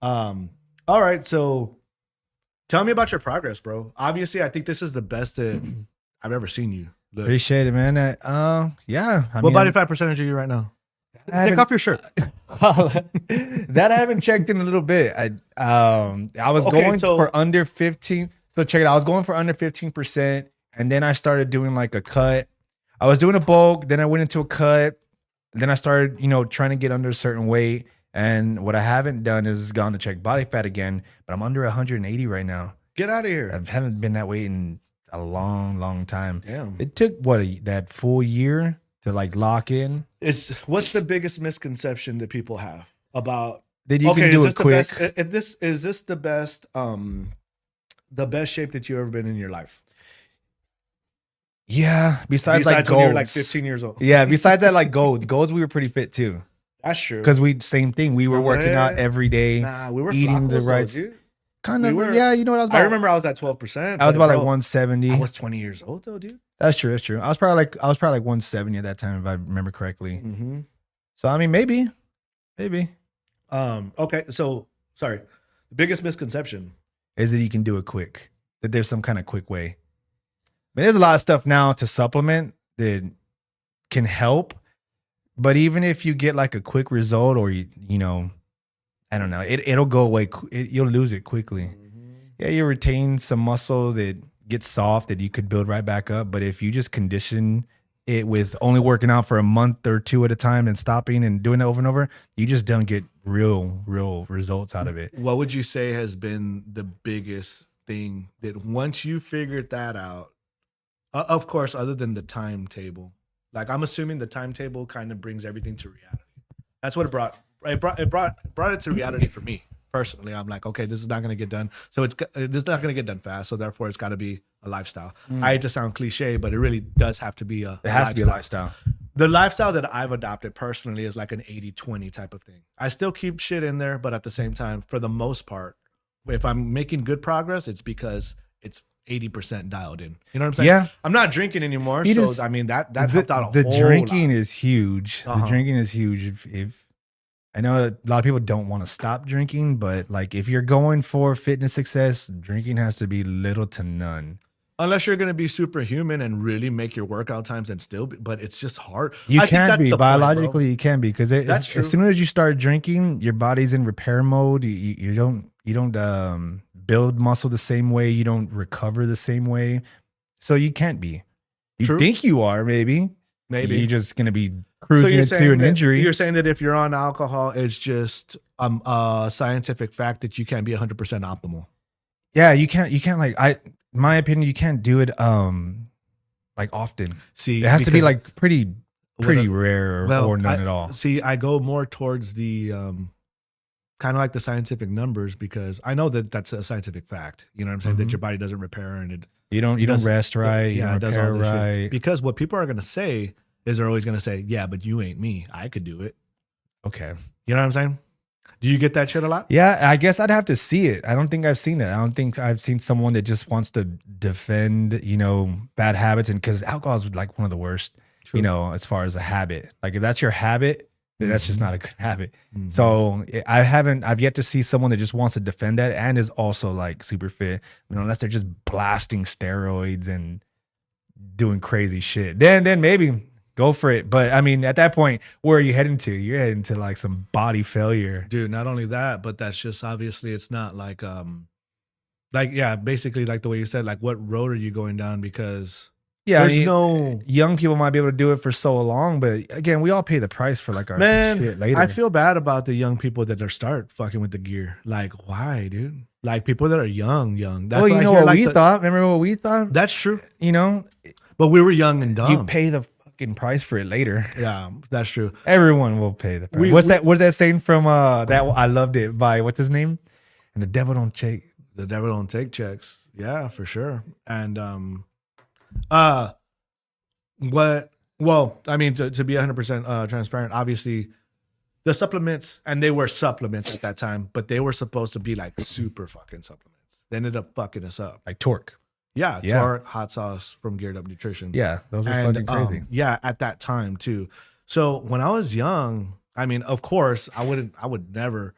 All right, so tell me about your progress, bro. Obviously, I think this is the best that I've ever seen you look. Appreciate it, man. Yeah. I What mean, body fat percentage are you right now? I Take haven't off your shirt. that I haven't checked in a little bit. I was Okay, going so- for under 15. So check it out. I was going for under 15%, and then I started doing like a cut. I was doing a bulk, then I went into a cut. Then I started, trying to get under a certain weight. And what I haven't done is gone to check body fat again, but I'm under 180 right now. Get out of here. I haven't been that way in a long, long time. Damn. It took that full year to like lock in. What's the biggest misconception that people have about That you can do is it this quick. the best is this the best shape that you've ever been in your life? Yeah. Besides like when you were golds. like 15 years old. Yeah. Besides that, like golds. Golds, we were pretty fit too. That's true. Because same thing. We were working out every day. Nah, we were eating the flacos, right. though, dude. Kind We of. were- Yeah. You know what I was about? I remember I was at 12%. I was about like bro, 170. I was 20 years old though, dude. That's true. That's true. I was probably like 170 at that time, if I remember correctly. Mm-hmm. So I mean, maybe. Okay, so sorry. The biggest misconception. Is that you can do it quick. That there's some kind of quick way. I mean, there's a lot of stuff now to supplement that can help. But even if you get like a quick result, or I don't know, it'll go away. You'll lose it quickly. Yeah, you retain some muscle that gets soft that you could build right back up. But if you just condition it with only working out for a month or two at a time and stopping and doing it over and over, you just don't get real results out of it. What would you say has been the biggest thing that once you figured that out, of course, other than the timetable, like I'm assuming the timetable kind of brings everything to reality. That's what it brought. It brought it to reality for me personally. I'm like, okay, this is not going to get done. So this is not going to get done fast. So therefore, it's got to be a lifestyle. I hate to sound cliche, but it really does have to be a. It has to be a lifestyle. The lifestyle that I've adopted personally is like an 80-20 type of thing. I still keep shit in there, but at the same time, for the most part, if I'm making good progress, it's because it's 80% dialed in. You know what I'm saying? Yeah. I'm not drinking anymore. It So is- I mean that helped out a The whole drinking lot. is huge. Uh-huh. The drinking is huge. If I know a lot of people don't want to stop drinking, but like if you're going for fitness success, drinking has to be little to none. Unless you're gonna be superhuman and really make your workout times and still be, but it's just hard. You I think can that's be the point, bro. biologically, you can be, because That's true. as soon as you start drinking, your body's in repair mode. You don't build muscle the same way. You don't recover the same way. So you can't be. You True. think you are, maybe. Maybe. You're just gonna be cruising into an injury. You're saying that if you're on alcohol, it's just a scientific fact that you can't be 100% optimal. Yeah, you can't like my opinion, you can't do it like often. See, It has to be because- like pretty Well, rare or none at all. See, I go more towards the kind of like the scientific numbers because I know that that's a scientific fact. You know what I'm saying? That Mhm. your body doesn't repair and it You don't does- rest right, you yeah, don't it does all repair this shit. right. Because what people are gonna say is they're always gonna say, "Yeah, but you ain't me. I could do it." Okay. You know what I'm saying? Do you get that shit a lot? Yeah, I guess I'd have to see it. I don't think I've seen it. I don't think I've seen someone that just wants to defend, bad habits, and because alcohol is like one of the worst, True. as far as a habit. Like if that's your habit, then that's just not a good habit. Mhm. So I've yet to see someone that just wants to defend that and is also like super fit, unless they're just blasting steroids and doing crazy shit. Then maybe go for it. But I mean, at that point, where are you heading to? You're heading to like some body failure. Dude, not only that, but that's just obviously it's not like yeah, basically like the way you said, like what road are you going down? Because Yeah, there's no young people might be able to do it for so long, but again, we all pay the price for like our man. shit later. I feel bad about the young people that are start fucking with the gear. Like, why, dude? Like people that are young. That's well, you I know hear, what like, we thought. Remember what we thought? That's true. But But we were young and dumb. you pay the fucking price for it later. Yeah, that's true. Everyone will pay the price. What's that saying from that? I loved it by what's his name? And the devil don't take. The devil don't take checks. Yeah, for sure. And well, I mean, to be 100% transparent, obviously the supplements, and they were supplements at that time, but they were supposed to be like super fucking supplements. They ended up fucking us up. Like Torque. Yeah, Yeah. Torque, hot sauce from Geared Up Nutrition. Yeah, those are And, fucking crazy. yeah, at that time too. So when I was young, I mean, of course, I would never,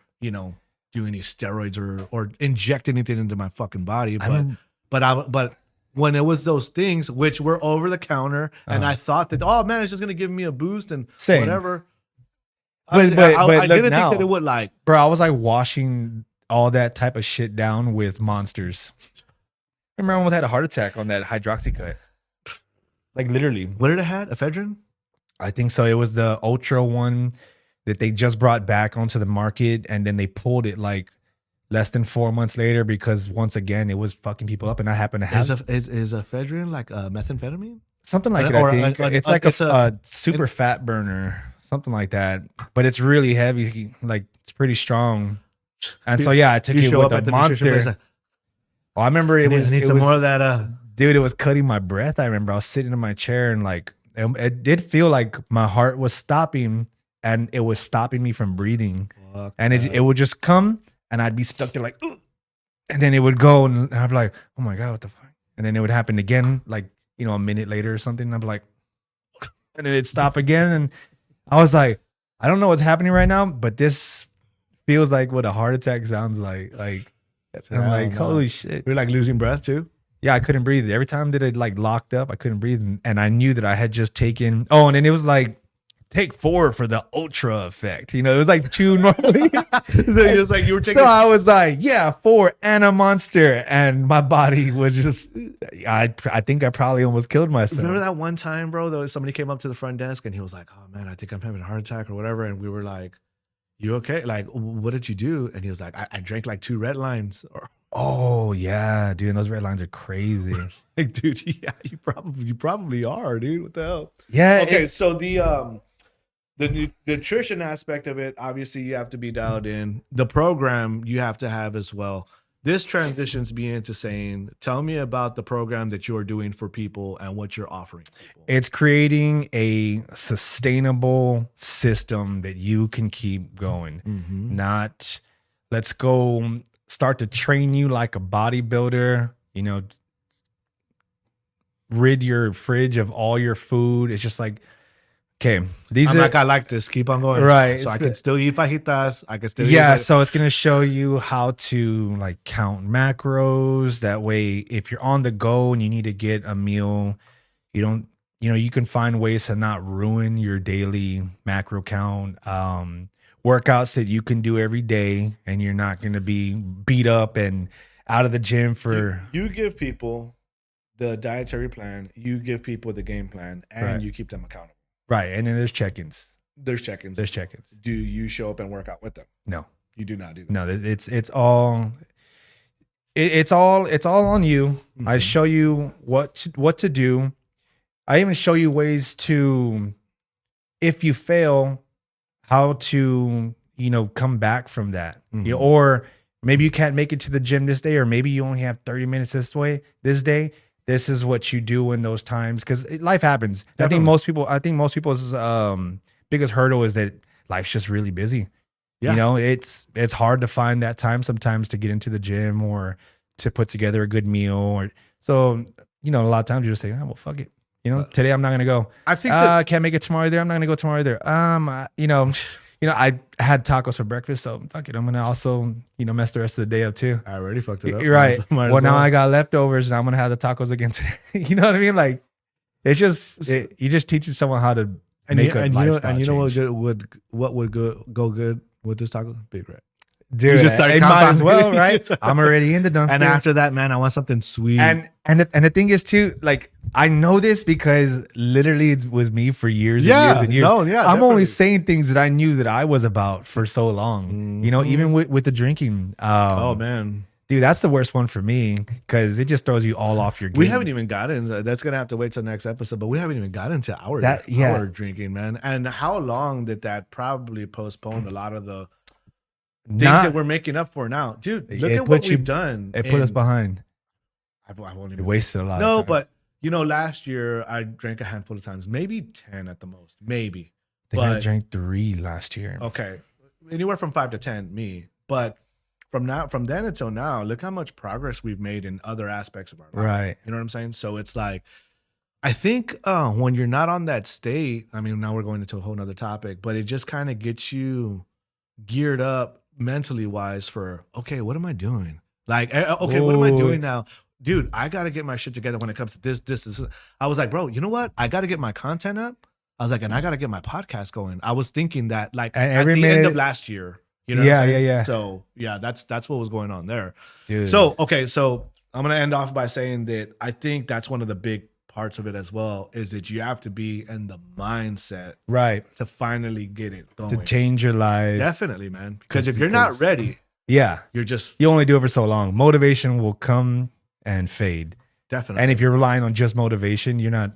do any steroids or inject anything into my fucking body. I remember- But when it was those things which were over the counter, and I thought that, oh man, it's just gonna give me a boost and Same. whatever. But I look didn't now, think that it would like. bro, I was like washing all that type of shit down with Monsters. Remember, I almost had a heart attack on that hydroxy cut. Like literally. What did it had? Ephedrine? I think so. It was the Ultra one that they just brought back onto the market, and then they pulled it like less than 4 months later because once again it was fucking people up, and I happen to have Is ephedrine like methamphetamine? something like it. Or I think it's like it's a super fat burner, something like that. But it's really heavy, like it's pretty strong. And so yeah, I took it with the Monster. Like, Oh, I remember it was need some more of that. dude, it was cutting my breath. I remember I was sitting in my chair and like it did feel like my heart was stopping and it was stopping me from breathing. And it would just come and I'd be stuck there like, ugh. And then it would go and I'd be like, oh my God, what the fuck? And then it would happen again, like, you know, a minute later or something. And I'd be like, and then it'd stop again. And I was like, I don't know what's happening right now, but this feels like what a heart attack sounds like. And I'm like, holy shit. You're like losing breath too? Yeah, I couldn't breathe. Every time that it like locked up, I couldn't breathe. And I knew that I had just taken, oh, and then it was like, take 4 for the ultra effect. You know, it was like 2 normally. So it was like you were taking. So I was like, yeah, 4 and a Monster. And my body was just, I think I probably almost killed myself. Remember that one time, bro, though somebody came up to the front desk and he was like, oh man, I think I'm having a heart attack or whatever. And we were like, you okay? Like, what did you do? And he was like, I drank like 2 red lines. Oh yeah, dude. And those red lines are crazy. Like, dude, yeah, you probably are, dude. What the hell? Yeah. Okay, so the nutrition aspect of it, obviously you have to be dialed in. The program you have to have as well. This transitions me into saying, tell me about the program that you're doing for people and what you're offering people. It's creating a sustainable system that you can keep going. Not let's go start to train you like a bodybuilder, you know, rid your fridge of all your food. It's just like, okay, I like this. Keep on going. Right. So I can still eat fajitas. I can still yeah. eat So it's going to show you how to like count macros. That way, if you're on the go and you need to get a meal, you don't, you know, you can find ways to not ruin your daily macro count. Workouts that you can do every day and you're not going to be beat up and out of the gym for. You give people the dietary plan, you give people the game plan, and Right. you keep them accountable. Right. And then there's check-ins. There's check-ins. There's check-ins. Do you show up and work out with them? No. You do not do that. No, it's all on you. I show you what to do. I even show you ways to, if you fail, how to, you know, come back from that. You know, or maybe you can't make it to the gym this day, or maybe you only have 30 minutes this day. This is what you do in those times, because life happens. Definitely. I think most people's biggest hurdle is that life's just really busy. Yeah. You know, it's hard to find that time sometimes to get into the gym or to put together a good meal. Or so, you know, a lot of times you just say, oh, well, fuck it. You know, today I'm not gonna go. I think I can't make it tomorrow either. I'm not gonna go tomorrow either. You know, I had tacos for breakfast, so fuck it. I'm gonna also, you know, mess the rest of the day up too. I already fucked it up. Right. Well, now I got leftovers, and I'm gonna have the tacos again today. You know what I mean? Like, it's just you just teaching someone how to make a lifestyle change. What would go good with this taco? Big Red. Dude, just start it might as well, right? I'm already in the dumpster. And after that, man, I want something sweet. And the thing is too, like, I know this because literally it was me for years and years and years. No, yeah, I'm only saying things that I knew that I was about for so long. You know, even with the drinking. Oh man, dude, that's the worst one for me because it just throws you all off your game. We haven't even gotten. That's gonna have to wait till next episode. But we haven't even gotten to our drinking, man. And how long did that probably postpone a lot of the things that we're making up for now, dude? Look at what we've done. It put us behind. I won't even. It wasted a lot. No, of time. but you know, last year I drank a handful of times, maybe 10 at the most, maybe. I think I drank 3 last year. Okay, anywhere from 5 to 10, me. But from then until now, look how much progress we've made in other aspects of our life. Right. You know what I'm saying? So it's like, I think when you're not on that state, I mean, now we're going into a whole nother topic, but it just kind of gets you geared up mentally wise for, okay, what am I doing? Like, okay, what am I doing now? Dude, I got to get my shit together when it comes to this. I was like, bro, you know what? I got to get my content up. I was like, and I got to get my podcast going. I was thinking that like And at every the end of minute- last year, you know Yeah, what I'm saying? yeah. So yeah, that's what was going on there. Dude. So, okay, so I'm going to end off by saying that I think that's one of the big parts of it as well, is that you have to be in the mindset right. to finally get it going. To change your life. Definitely, man. Because if you're not ready, yeah, you're just you only do it for so long. Motivation will come and fade. definitely. And if you're relying on just motivation, you're not,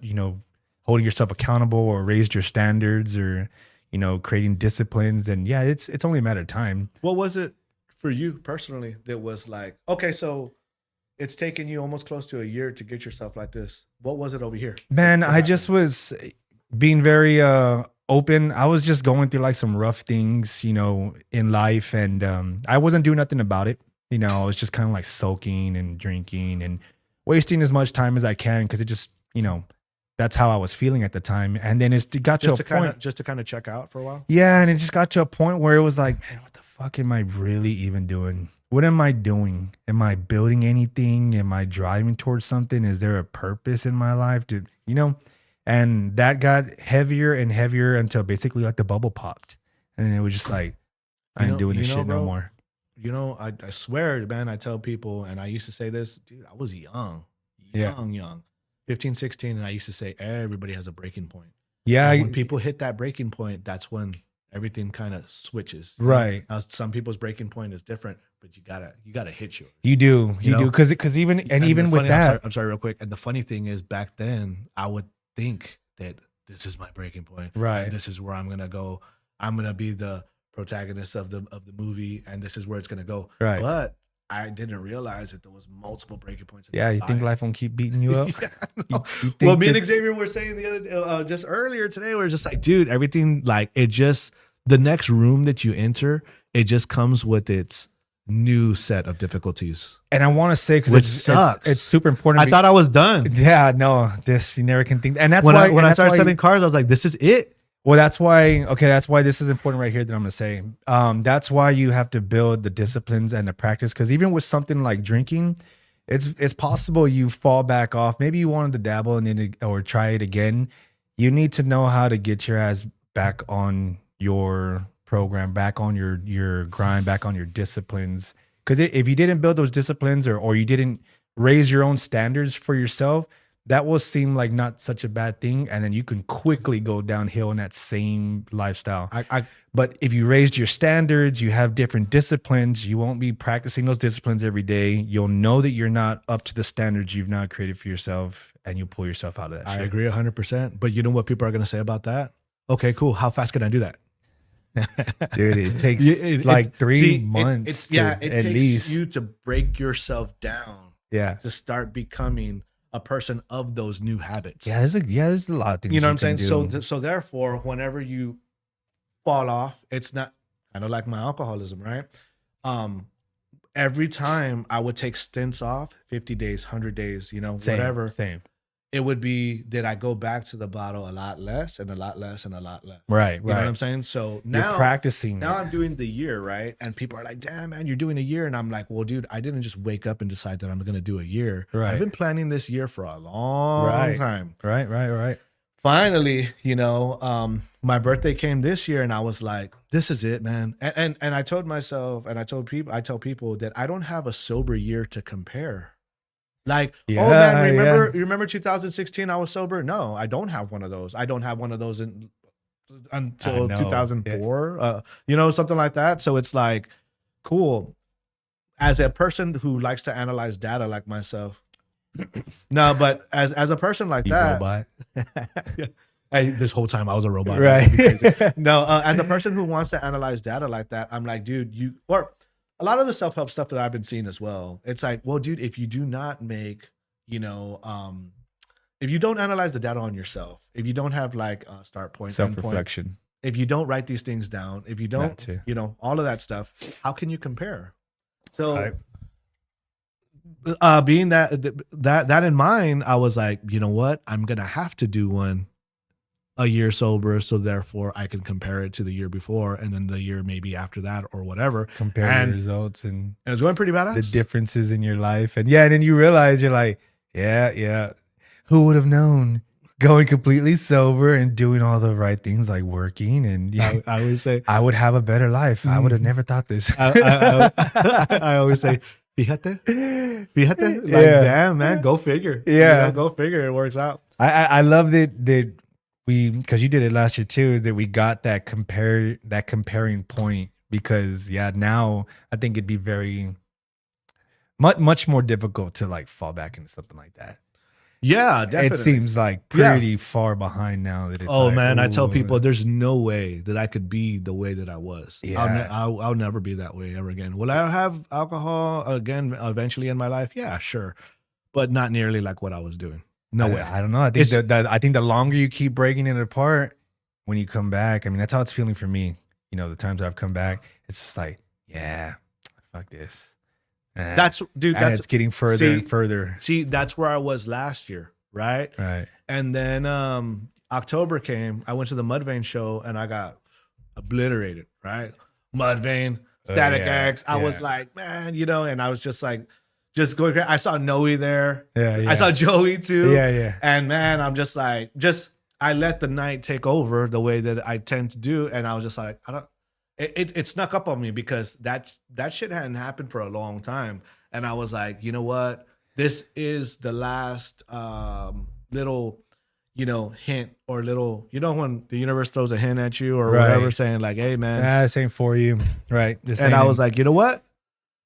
holding yourself accountable or raised your standards or, creating disciplines. And yeah, it's only a matter of time. What was it for you personally that was like, okay, so it's taken you almost close to a year to get yourself like this. What was it over here? Man, What I just was being very open. I was just going through like some rough things, in life. And I wasn't doing nothing about it. I was just kind of like soaking and drinking and wasting as much time as I can because it just, that's how I was feeling at the time. And then it got to a point. Just to kind of check out for a while? Yeah, and it just got to a point where it was like, man, what the fuck am I really even doing? What am I doing? Am I building anything? Am I driving towards something? Is there a purpose in my life? And that got heavier and heavier until basically like the bubble popped. And then it was just like, I ain't doing this shit no more. I swear, man, I tell people, and I used to say this, dude, I was young, 15, 16. And I used to say, everybody has a breaking point. Yeah. And when people hit that breaking point, that's when everything kind of switches. Right. Now, some people's breaking point is different, but you gotta hit yours. You do. Because even with that, I'm sorry, real quick. And the funny thing is, back then, I would think that this is my breaking point. Right. And this is where I'm gonna go. I'm gonna be the protagonist of the movie, and this is where it's gonna go. Right. But I didn't realize that there was multiple breaking points. Yeah, you think life won't keep beating you up? Yeah, well, me and Xavier were saying the other just earlier today, we are just like, dude, everything, like, it just, the next room that you enter, it just comes with its new set of difficulties. And I want to say, because Which sucks. It's super important. I thought I was done. Yeah, no, you never can think. And that's when why when I started selling cars, I was like, this is it. Well, that's why this is important right here that I'm going to say. That's why you have to build the disciplines and the practice. Because even with something like drinking, it's possible you fall back off. Maybe you wanted to dabble or try it again. You need to know how to get your ass back on your program, back on your grind, back on your disciplines. Because if you didn't build those disciplines or you didn't raise your own standards for yourself, that will seem like not such a bad thing. And then you can quickly go downhill in that same lifestyle. But if you raised your standards, you have different disciplines, you won't be practicing those disciplines every day. You'll know that you're not up to the standards you've now created for yourself, and you pull yourself out of that shit. I agree 100%. But you know what people are going to say about that? Okay, cool. How fast can I do that? Dude, it takes 3 months it at takes least you to break yourself down. Yeah. To start becoming a person of those new habits. Yeah, there's a lot of things. You know what I'm saying? So therefore, whenever you fall off, it's not kind of like my alcoholism, right? Every time I would take stints off, 50 days, 100 days, whatever. Same. It would be that I go back to the bottle a lot less and a lot less and a lot less. Right. You know what I'm saying? So now you're practicing. Now I'm doing the year, right? And people are like, damn, man, you're doing a year. And I'm like, well, dude, I didn't just wake up and decide that I'm going to do a year. Right. I've been planning this year for a long time. Right. Finally, my birthday came this year and I was like, this is it, man. And I told myself, and I tell people that I don't have a sober year to compare. Like, oh man, you remember 2016 I was sober? No, I don't have one of those. I don't have one of those until 2004, something like that. So it's like, cool. As a person who likes to analyze data like myself, no, but as a person like that, robot. This whole time I was a robot, right? No, as a person who wants to analyze data like that, I'm like, dude, a lot of the self-help stuff that I've been seeing as well. It's like, well, dude, if you do not make, if you don't analyze the data on yourself, if you don't have like a start point, self-reflection, if you don't write these things down, if you don't, all of that stuff, how can you compare? So being that in mind, I was like, you know what? I'm going to have to do one a year sober, so therefore I can compare it to the year before and then the year maybe after that or whatever. Compare And your results and it's going pretty badass. the differences in your life. And yeah, and then you realize you're like, yeah. Who would have known going completely sober and doing all the right things like working and I always say I would have a better life. I would have never thought this. I always say, fíjate, like, Yeah. damn, man, go figure. Yeah. You know, go figure. It works out. I love that we, because you did it last year too, is that we got that comparing point, because now I think it'd be very much more difficult to like fall back into something like that. Yeah, definitely. It seems like pretty far behind now that it's Oh like, man, I tell ooh. people there's no way that I could be the way that I was. Yeah. I'll never be that way ever again. Will I have alcohol again eventually in my life? Yeah, sure, but not nearly like what I was doing. No way. I don't know. I think I think the longer you keep breaking it apart, when you come back, I mean, that's how it's feeling for me. You know, the times I've come back, it's just like, yeah, fuck this. That's it's getting further and further. See, that's where I was last year, right? Right. And then October came. I went to the Mudvayne show and I got obliterated, right? Mudvayne, Static X. I was like, man, you know, and I was just like, just going. I saw Noe there. Yeah. I saw Joey too. Yeah. And man, I'm just like, I let the night take over the way that I tend to do, and I was just like, I don't. It snuck up on me because that shit hadn't happened for a long time, and I was like, you know what? This is the last little, you know, hint or little, you know, when the universe throws a hint at you or whatever, saying like, hey man, this ain't for you, right? And I was like, you know what?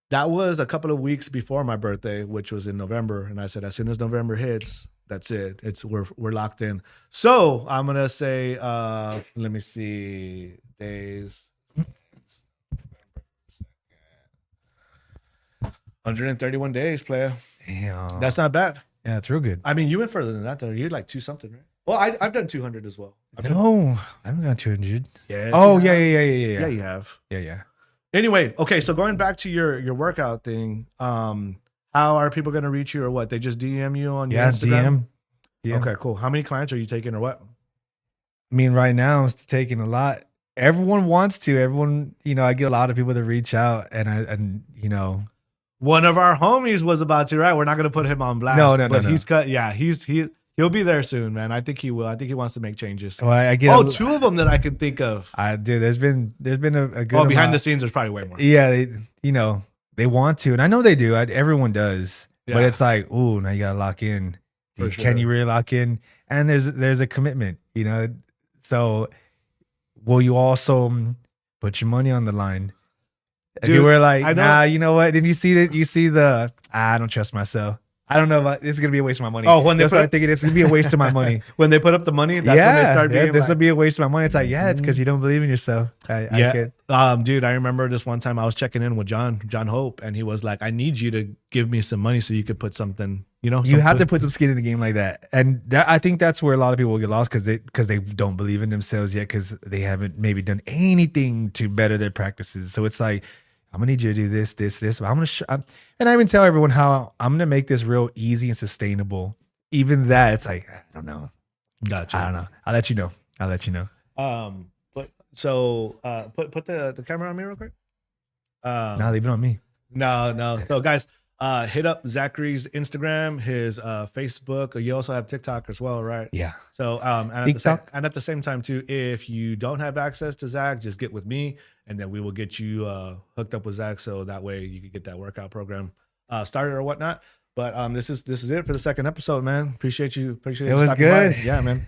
That was a couple of weeks before my birthday, which was in November, and I said, as soon as November hits, that's it. We're locked in. So I'm gonna say, let me see, days. 131 days, player. Damn. That's not bad. Yeah, it's real good. I mean, you went further than that, though. You're like 2 something, right? Well, I've done 200 as well. I haven't gone 200. Yeah. Oh, yeah. Yeah, you have. Yeah. Anyway, okay, so going back to your workout thing, how are people going to reach you or what? They just DM you on your Instagram? DM. Okay, cool. How many clients are you taking or what? I mean, right now it's taking a lot. Everyone wants to. Everyone, you know, I get a lot of people that reach out, and you know, one of our homies was about to, right? We're not going to put him on blast. No. But he's cut. Yeah, he'll be there soon, man. I think he will. I think he wants to make changes. So I get 2 of them that I can think of. There's been a good. Well, behind the scenes, there's probably way more. Yeah, they want to, and I know they do. Everyone does, Yeah. but it's like, ooh, now you gotta lock in. For Can you really lock in? And there's a commitment, you know. So, will you also put your money on the line? And Dude, you were like, I know. nah, you know what? Then you see I don't trust myself. I don't know about this is gonna be a waste of my money. Oh, when they start thinking it's gonna be a waste of my money. When they put up the money, that's when they start being this like, will be a waste of my money. It's like, it's because you don't believe in yourself. Dude, I remember this one time I was checking in with John Hope, and he was like, I need you to give me some money so you could put something, you know, you have to put some skin in the game like that. And I think that's where a lot of people get lost because they don't believe in themselves yet, because they haven't maybe done anything to better their practices. So it's like, I'm gonna need you to do this. But I'm gonna and I even tell everyone how I'm gonna make this real easy and sustainable. Even that, it's like, I don't know. Gotcha. I don't know. I'll let you know. Put the camera on me real quick. Now leave it on me. No. So guys, hit up Zachary's Instagram, his Facebook. You also have TikTok as well, right? Yeah. So and at the same time too, if you don't have access to Zach, just get with me, and then we will get you hooked up with Zach, so that way you can get that workout program started or whatnot. But this is it for the second episode, man. Appreciate you. It was good. Yeah, man.